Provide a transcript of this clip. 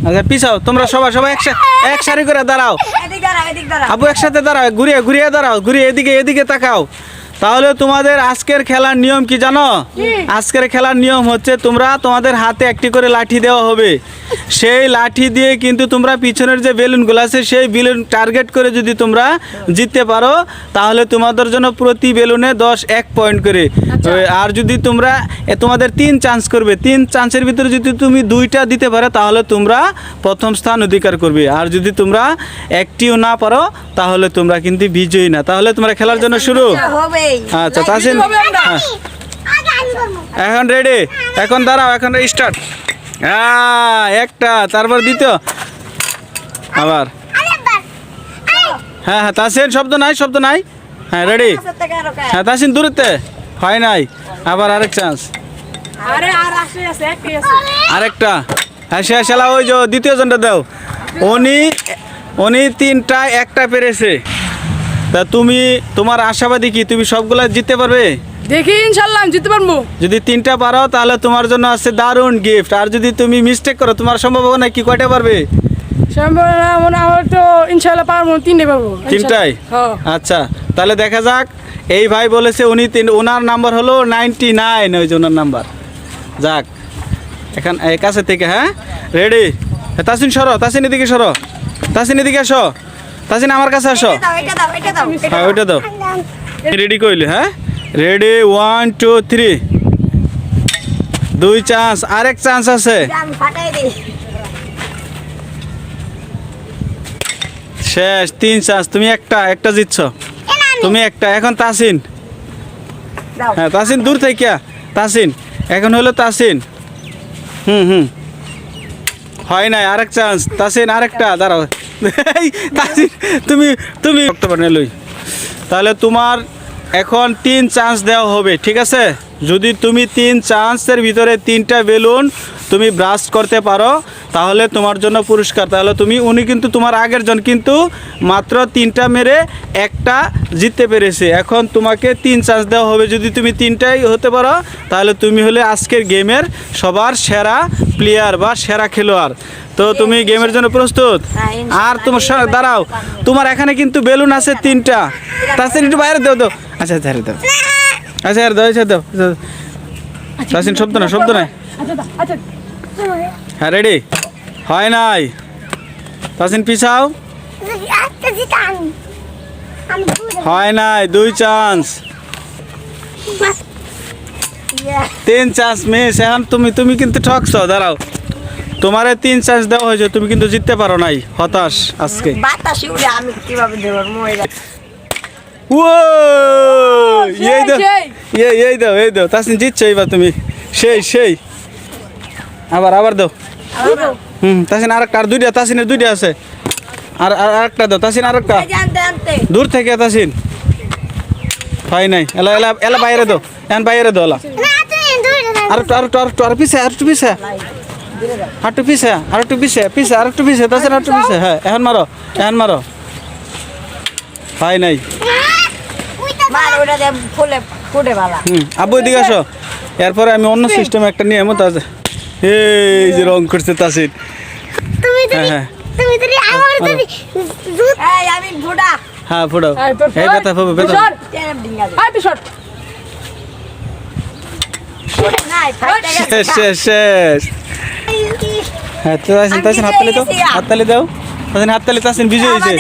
আচ্ছা পিছাও তোমরা সবাই এক সারি করে দাঁড়াও। আবু একসাথে দাঁড়াও, ঘুরিয়ে ঘুরিয়ে দাঁড়াও, ঘুরিয়ে এদিকে তাকাও। তাহলে তোমাদের আজকের খেলার নিয়ম কি জানো? আজকের খেলার নিয়ম হচ্ছে তোমাদের হাতে একটি করে লাঠি দেওয়া হবে। সেই লাঠি দিয়ে কিন্তু তোমরা পিছনের যে বেলুনগুলো আছে সেই বেলুন টার্গেট করে যদি তোমরা জিততে পারো তাহলে তোমাদের জন্য প্রতি বেলুনে 1 পয়েন্ট করে। আর যদি তোমাদের 3 চান্স করবে, 3 চান্সের ভিতরে যদি তুমি 2টা দিতে পারো তাহলে তোমরা প্রথম স্থান অধিকার করবে। আর যদি তোমরা একটিও না পারো তাহলে তোমরা কিন্তু বিজয়ী না। তাহলে তোমরা খেলার জন্য শুরু। আচ্ছা তাসিন এখন রেডি, এখন দাঁড়াও, এখন স্টার্ট। একটা, তারপর দ্বিতীয়, আবার হ্যাঁ তাসিন শব্দ নাই। হ্যাঁ রেডি। হ্যাঁ তাসিন দূরতে হয় নাই, আবার আরেক চান্স, আরেকটা। হ্যাঁ শেষ খেলা। ওই যে দ্বিতীয় জনটা দাও। উনি 3টা একটা পেরেছে। তা তোমার আশাবাদী কি তুমি সবগুলা জিততে পারবে? দেখি ইনশাআল্লাহ আমি জিততে পারবো। যদি 3টা পারো তাহলে তোমার জন্য আছে দারুণ গিফট। আর যদি তুমি মিস্টেক করো তোমার সম্ভাবনা কি কয়টা পারবে? সম্ভাবনা মানে আমার তো ইনশাআল্লাহ পারবো, 3টে পারবো। 3টাই? আচ্ছা তাহলে দেখা যাক। এই ভাই বলেছে ওনার নাম্বার হলো 99, ওই যে ওনার নাম্বার। যাক এখন কাছে থেকে। হ্যাঁ রেডি। তাসিন সরো, তাসিন এদিকে সরো, তাসিন এদিকে আসো, তাসিন আমার কাছে আসো। হ্যাঁ ওইটা দাও। রেডি কইলে? হ্যাঁ রেডি, 1 2 3। 2 চান্স, আরেক চান্স আছে। শেষ, 3 চান্স। তুমি একটা জিতছো, তুমি একটা। এখন তাসিন। হ্যাঁ তাসিন দূর থেকে তাসিন। এখন হলো তাসিন। হয় নাই, আরেক চান্স। তাসিন আরেকটা, দাঁড়াও। তাসিন তুমি লই। তাহলে তোমার এখন 3 চান্স দেওয়া হবে, ঠিক আছে? যদি তুমি 3 চান্সের ভিতরে 3টা বেলুন তুমি ব্রাস্ট করতে পারো তাহলে তোমার জন্য পুরস্কার। তাহলে উনি কিন্তু তোমার আগের জন কিন্তু মাত্র 3টা মেরে একটা জিততে পেরেছে। এখন তোমাকে 3 চান্স দেওয়া হবে। যদি তুমি 3টাই হতে পারো তাহলে তুমি হলে আজকের গেমের সবার সেরা প্লেয়ার বা সেরা খেলোয়াড়। তো তুমি গেমের জন্য প্রস্তুত? আর তোমার দাঁড়াও, তোমার এখানে কিন্তু বেলুন আছে 3টা। তাসিন একটু বাইরে দাও। আচ্ছা দাও। আচ্ছা আর দাও। তাসিন শব্দ নাই। হ্যাঁ রেডি। হয় নাই, তাসিন পিছাও। হয় নাই, 2 চান্স। 3 chance miss. এখন তুমি কিন্তু ঠকছো। দাঁড়াও, তোমারে 3 চান্স দেওয়া হয়েছে, তুমি কিন্তু জিততে পারো নাই। হতাশ আজকে। এই দাও তাসিন জিতছো এবার তুমি। সেই আবার দাও। তাসিন আরেকটা, আর 2টা। তাসিনের 2টা আছে। আর আরেকটা দাও তাসিন, আরেকটা দূর থেকে। তাসিন হয় নাই। এলা বাইরে দাও, এখন বাইরে দাও। আর পিছে, আরেকটু পিছে। তাসিন আরেকটু পিছে। হ্যাঁ এখন মারো। হয় নাই। আব্বু এদিকে আসো। এরপরে আমি অন্য সিস্টেম একটা নিয়ে এমন এই যে রং করছে তাসিন। হ্যাঁ ফোড়াও। এই ব্যথা পাবে। শেষ। হ্যাঁ তাসিন হাততালি দাও। তাসিন বিজয় হয়েছে।